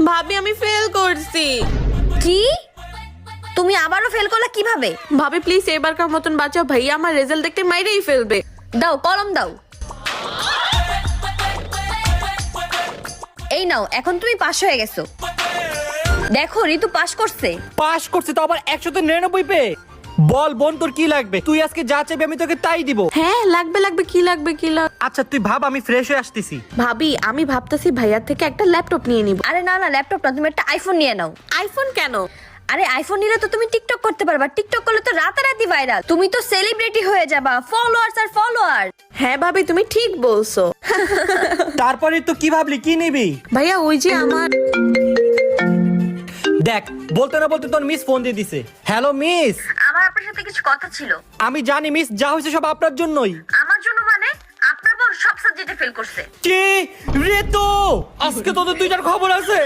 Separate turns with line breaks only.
ভাবি আমি ফেল করছি।
কি? তুমি আবারও ফেল করলা কিভাবে?
ভাবি প্লিজ এবারকার মতন বাঁচাও, ভাইয়া আমার রেজাল্ট দেখতে মাইরেই ফেলবে।
দাও কলম দাও। এই নাও, এখন তুমি পাস হয়ে গেছো। দেখো ঋতু পাস করছে।
পাস করছে তো আবার 199 পেয়ে। বল বোন তোর কি লাগবে? তুই আজকে যা চাইবি আমি তোকে তাই দিব।
হ্যাঁ লাগবে কি লাগবে কি লাগবে।
আচ্ছা তুই ভাব, আমি ফ্রেশ হয়ে আসতেছি।
ভাবি আমি ভাবতেছি ভাইয়ার থেকে একটা ল্যাপটপ নিয়ে নিব।
আরে না না, ল্যাপটপ না, তুমি একটা আইফোন নিয়ে নাও।
আইফোন কেন?
আরে আইফোন নিলে তো তুমি টিকটক করতে পারবা। টিকটক করলে তো রাতারাতি ভাইরাল, তুমি তো সেলিব্রিটি হয়ে যাবা। ফলোয়ার্স আর ফলোয়ার।
হ্যাঁ ভাবি তুমি ঠিক বলছো।
তারপরে তো কি ভাবলি, কি নিবি?
ভাইয়া ওই যে আমার
দেখ বলতে না বলতে তোর মিস ফোন দিয়ে দিছে। হ্যালো মিস,
আমার আপনার সাথে কিছু কথা ছিল।
আমি জানি মিস, যা হয়েছে সব আপনার জন্যই।
আমার জন্য মানে? আপনার বোন সব সাবজেক্টে ফেল করছে।
কি রে তো আজকে তোদের দুইটার খবর আছে।